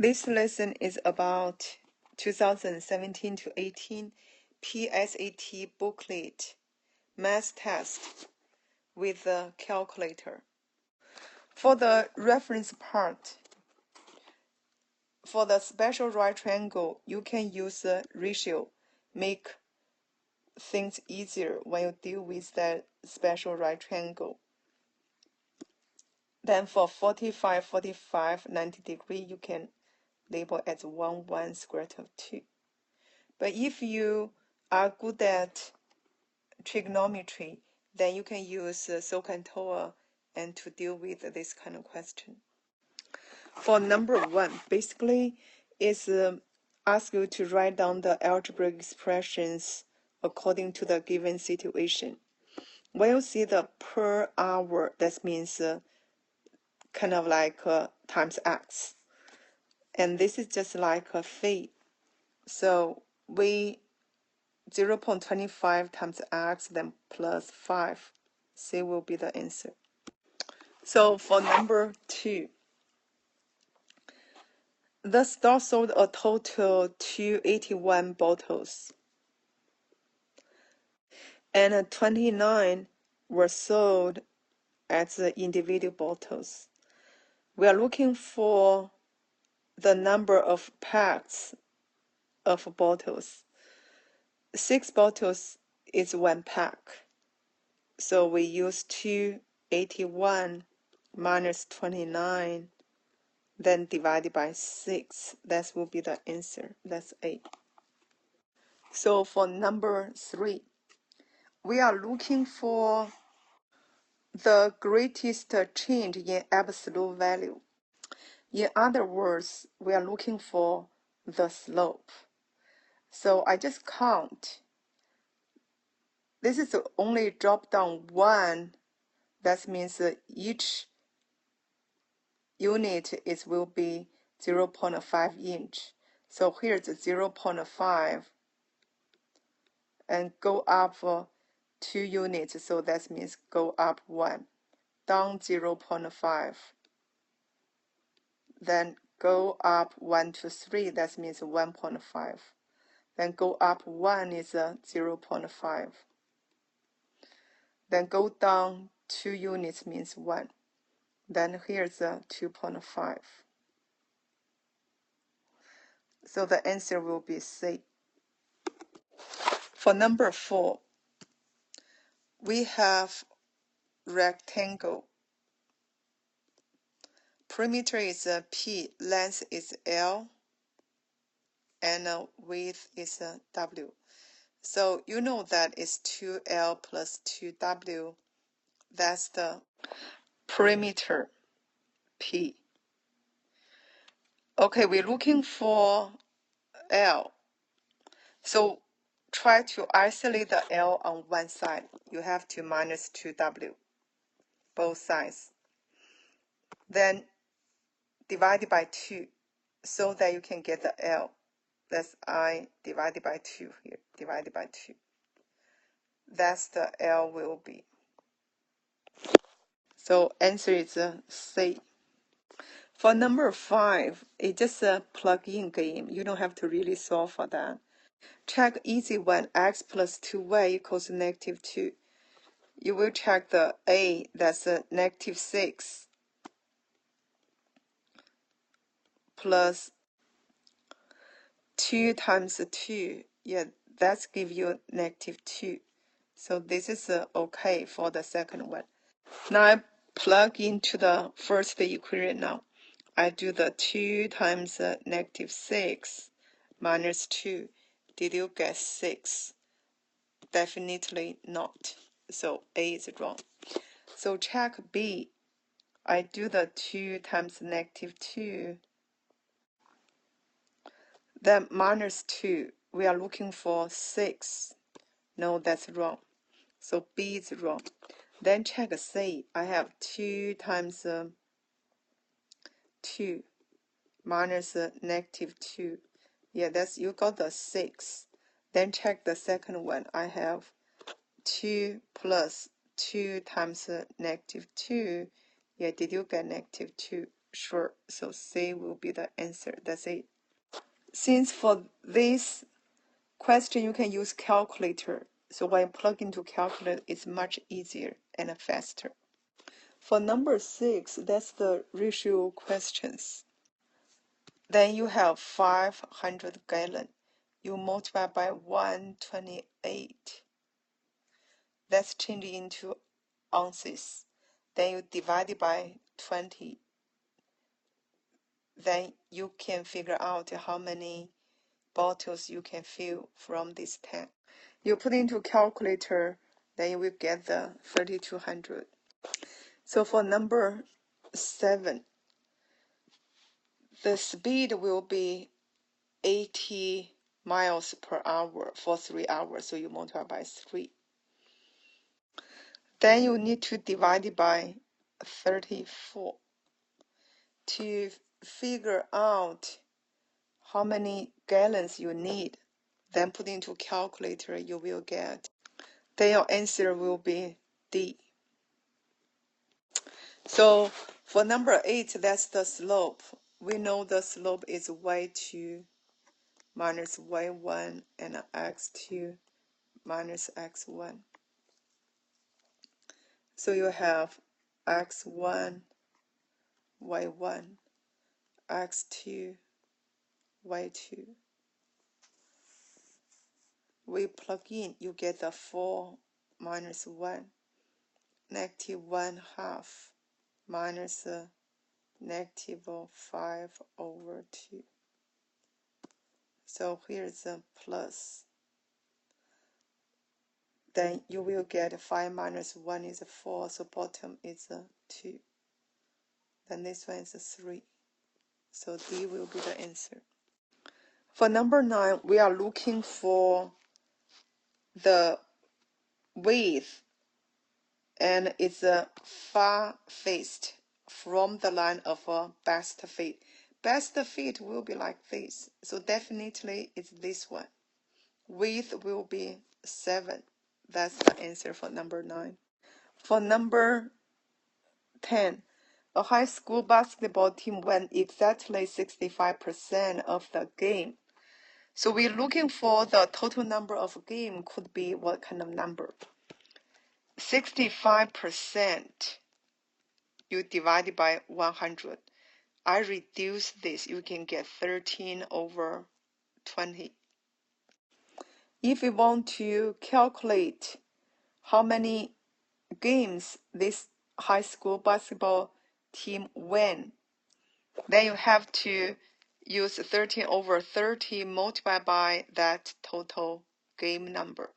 This lesson is about 2017 to 18 PSAT booklet math test with the calculator. For the reference part, for the special right triangle, you can use the ratio, make things easier when you deal with that special right triangle. Then for 45, 45, 90 degree, you can label as 1 square root of 2. But if you are good at trigonometry, then you can use Socantoa and to deal with this kind of question. For number 1, basically, is ask you to write down the algebraic expressions according to the given situation. When you see the per hour, that means kind of like times x. And this is just like a phi. So we 0.25 times x, then plus 5. C will be the answer. So for number 2, the store sold a total 281 bottles, and 29 were sold as the individual bottles. We are looking for the number of packs of bottles. 6 bottles is 1 pack. So we use 281 minus 29, then divided by 6. That will be the answer. That's A. So for number 3, we are looking for the greatest change in absolute value. In other words, we are looking for the slope. So I just count. This is only drop down 1. That means each unit will be 0.5 inch. So here's 0.5 and go up 2 units. So that means go up 1, down 0.5. Then go up 1 to 3. That means 1.5. Then go up 1 is 0.5. Then go down 2 units means 1. Then here's 2.5. So the answer will be C. For number 4, we have rectangle. Perimeter is P, length is L, and width is W. So you know that it's 2L plus 2W. That's the perimeter P. Okay, we're looking for L. So try to isolate the L on one side. You have to minus 2W, both sides. Then divide by 2 so that you can get the L. That's I divided by 2 here, divided by 2. That's the L will be. So answer is C. For number 5, it's just a plug-in game. You don't have to really solve for that. Check easy one, x plus 2y equals negative 2. You will check the A, that's negative 6, plus 2 times 2. Yeah, that's give you negative 2. So this is okay for the second one. Now I plug into the first equation now. I do the 2 times negative 6 minus 2. Did you get 6? Definitely not. So A is wrong. So check B. I do the 2 times negative 2. Then minus 2. We are looking for 6. No, that's wrong. So B is wrong. Then check C. I have 2 times 2 minus negative 2. Yeah, that's you got the 6. Then check the second one. I have 2 plus 2 times negative 2. Yeah, did you get negative 2? sure. So C will be the answer. That's it. Since for this question you can use calculator, so when you plug into calculator, it's much easier and faster. For number 6, that's the ratio questions. Then you have 500 gallon. You multiply by 128. That's changing into ounces. Then you divide it by 20. Then you can figure out how many bottles you can fill from this tank. You put into calculator, then you will get the 3200. So for number 7, the speed will be 80 miles per hour for 3 hours, so you multiply by 3. Then you need to divide it by 34 to figure out how many gallons you need. Then put into calculator, you will get. Then your answer will be D. So for number 8, that's the slope. We know the slope is y2 minus y1 and x2 minus x1. So you have x1, y1, x2, y2. We plug in, you get the 4 minus 1, negative 1/2 minus negative 5/2. So here's a plus. Then you will get 5 minus 1 is 4, so bottom is 2. Then this one is 3. So D will be the answer. For number 9, we are looking for the width, and it's far-faced from the line of best fit. Best fit will be like this, so definitely it's this one. Width will be 7. That's the answer for number 9. For number 10, a high school basketball team won exactly 65% of the game. So we're looking for the total number of game could be what kind of number? 65%, you divide by 100. I reduce this, you can get 13/20. If we want to calculate how many games this high school basketball team win, then you have to use 13/30 multiplied by that total game number.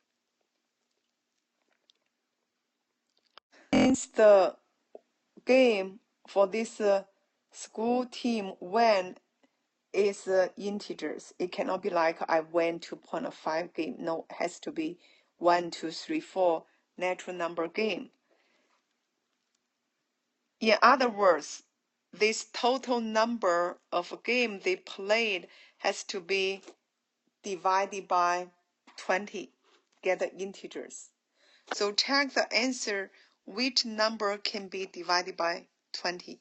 Since the game for this school team win is integers, it cannot be like I win 2.5 game. No, it has to be 1, 2, 3, 4 natural number game. In other words, this total number of game they played has to be divided by 20, get the integers. So check the answer, which number can be divided by 20.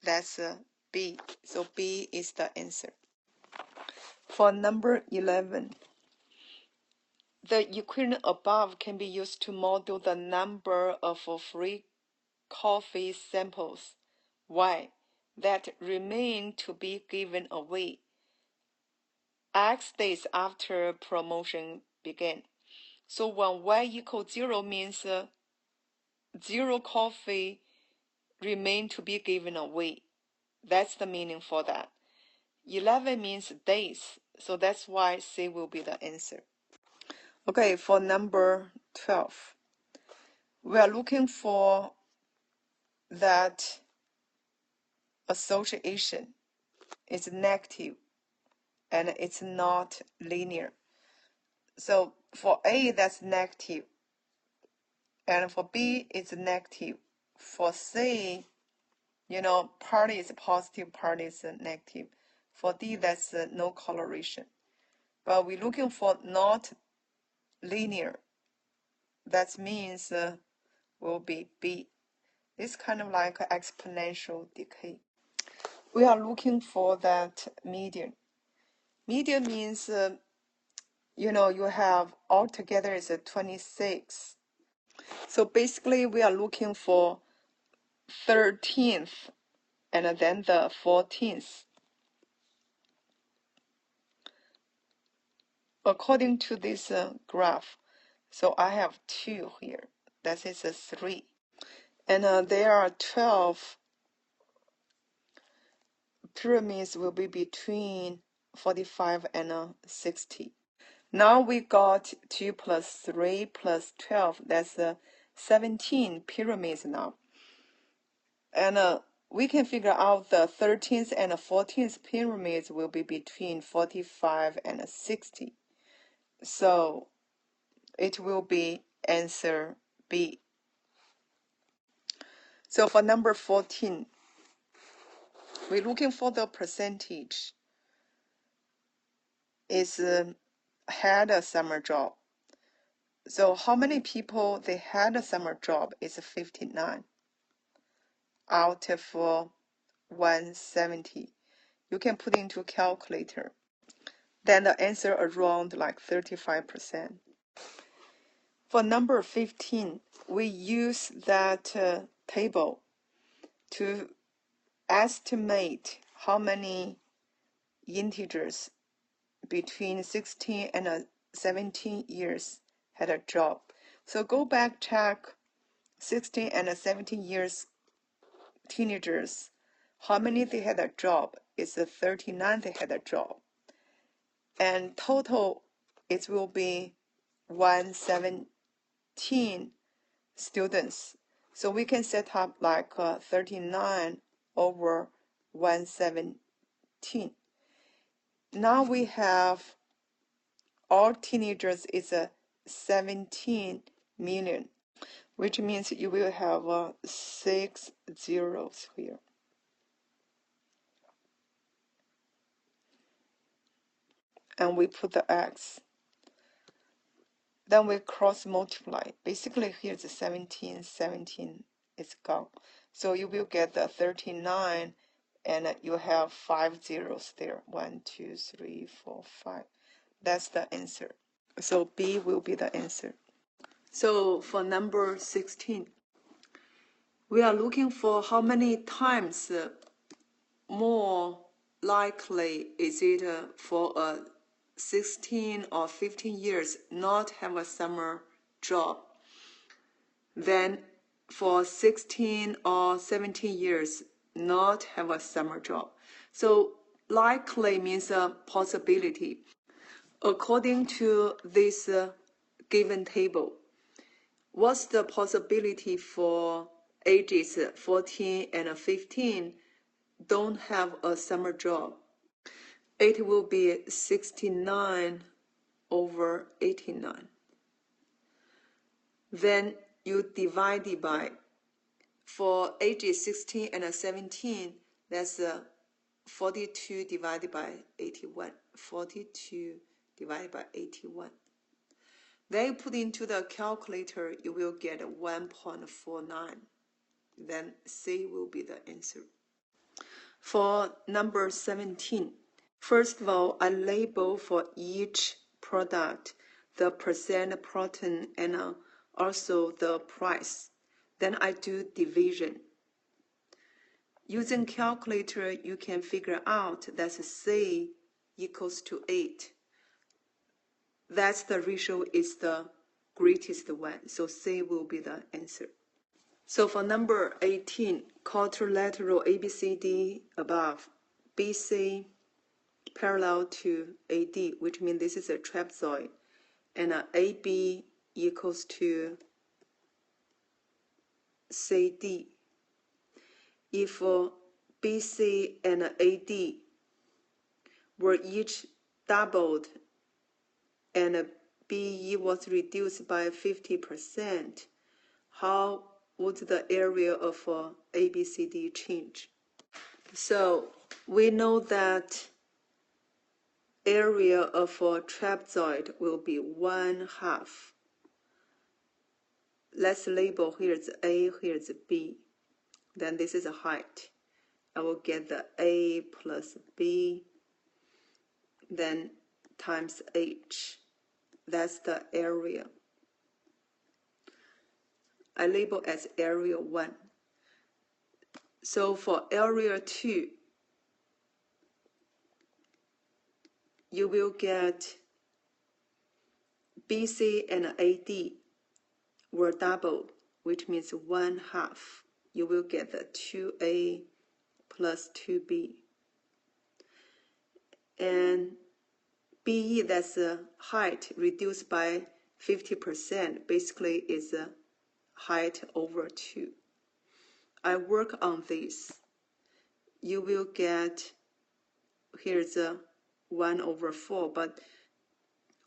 That's B. So B is the answer. For number 11, the equation above can be used to model the number of free coffee samples Y that remain to be given away X days after promotion began. So when Y equals 0 means 0 coffee remain to be given away. That's the meaning for that. 11 means days, so that's why C will be the answer. Okay, for number 12, we are looking for that association is negative and it's not linear. So for A, that's negative, and for B, it's negative. For C, part is positive, part is negative. For D, that's no correlation. But we're looking for not linear. That means will be B. It's kind of like exponential decay. we are looking for that median. Median means, you have altogether is 26. So basically, we are looking for 13th and then the 14th. According to this graph, so I have 2 here. That is a 3. And there are 12 pyramids will be between 45 and 60. Now we got 2 plus 3 plus 12. That's 17 pyramids now. And we can figure out the 13th and 14th pyramids will be between 45 and 60. So it will be answer B. So for number 14, we're looking for the percentage. Is had a summer job. So how many people they had a summer job is 59 out of 170. You can put into a calculator. Then the answer around like 35%. For number 15, we use that table to estimate how many integers between 16 and 17 years had a job. So go back, check 16 and 17 years teenagers, how many they had a job. It's 39 they had a job. And total, it will be 117 students. So we can set up like 39 over 117. Now we have all teenagers is 17 million, which means you will have 6 zeros here. And we put the X. Then we cross multiply. Basically here's 17, 17 is gone. So you will get the 39 and you have 5 zeros there. 1, 2, 3, 4, 5. That's the answer. So B will be the answer. So for number 16, we are looking for how many times more likely is it for a 16 or 15 years not have a summer job than for 16 or 17 years not have a summer job. So likely means a possibility. According to this given table, what's the possibility for ages 14 and 15 don't have a summer job? It will be 69 over 89. Then you divide it by, for ages 16 and 17, that's 42 divided by 81. 42 divided by 81. Then you put into the calculator, you will get 1.49. Then C will be the answer. For number 17, first of all, I label for each product the percent protein and also the price. Then I do division. Using calculator, you can figure out that C equals to 8. That's the ratio is the greatest one. So C will be the answer. So for number 18, contralateral ABCD above, BC parallel to AD, which means this is a trapezoid, and AB equals to CD. If BC and AD were each doubled and BE was reduced by 50%, how would the area of ABCD change? So we know that area of a trapezoid will be 1/2. Let's label here's A, here's B. Then this is a height. I will get the A plus B, then times H. That's the area. I label as area 1. So for area 2, you will get BC and AD were doubled, which means 1/2. You will get the 2A plus 2B. And BE, that's the height, reduced by 50%, basically is the height over 2. I work on this. You will get, here's a 1/4, but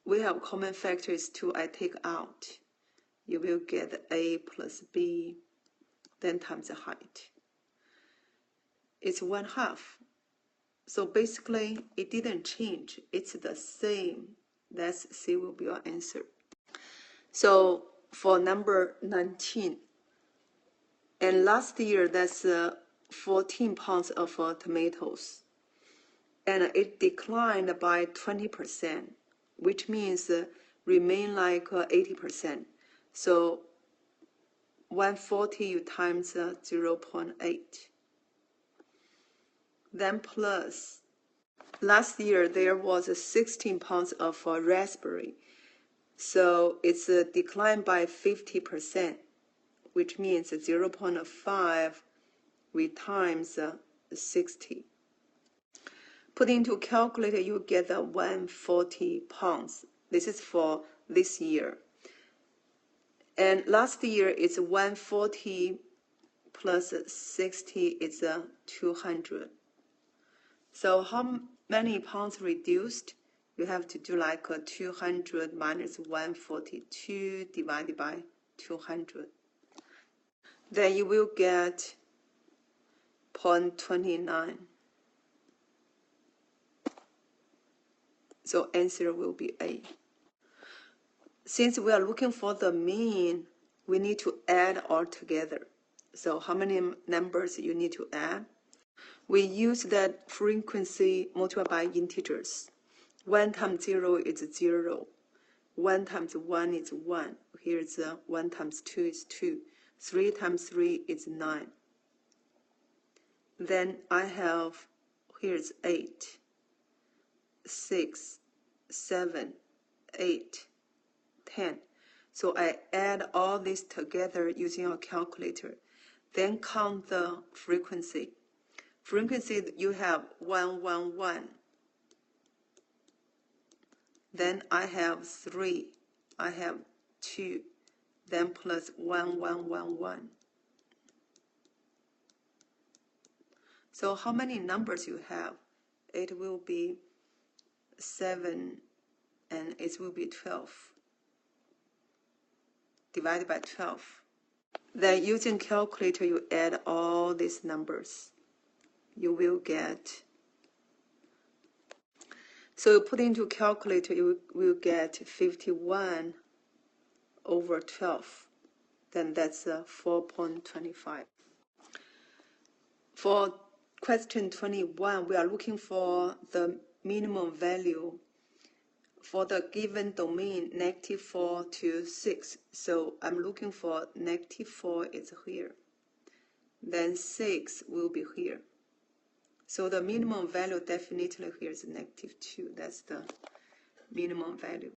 we have common factor is 2, I take out. You will get A plus B, then times the height. It's 1/2. So basically, it didn't change. It's the same. That's C will be your answer. So for number 19, and last year, that's 14 pounds of tomatoes. And it declined by 20%, which means remain like 80%. So 140 you times 0.8. Then plus, last year there was 16 pounds of raspberry. So it's a decline by 50%, which means 0.5 we times 60. Put into calculator, you get 140 pounds. This is for this year. And last year it's 140 plus 60 is 200. So how many pounds reduced? You have to do like 200 minus 142 divided by 200. Then you will get 0.29. So answer will be A. Since we are looking for the mean, we need to add all together. So how many numbers you need to add? We use that frequency multiplied by integers. 1 times 0 is 0. 1 times 1 is 1. Here's 1 times 2 is 2. 3 times 3 is 9. Then I have, here's 8, 6, 7, 8, 10. So I add all this together using a calculator. Then count the frequency. Frequency, you have 1, 1, 1. Then I have 3. I have 2. Then plus 1, 1, 1, 1. So how many numbers you have? It will be 7 and it will be 12. Divided by 12. Then using calculator, you add all these numbers. You will get, so you put into calculator, you will get 51 over 12. Then that's 4.25. For question 21, we are looking for the minimum value for the given domain, -4 to 6. So I'm looking for -4 is here. Then 6 will be here. So the minimum value definitely here is -2. That's the minimum value.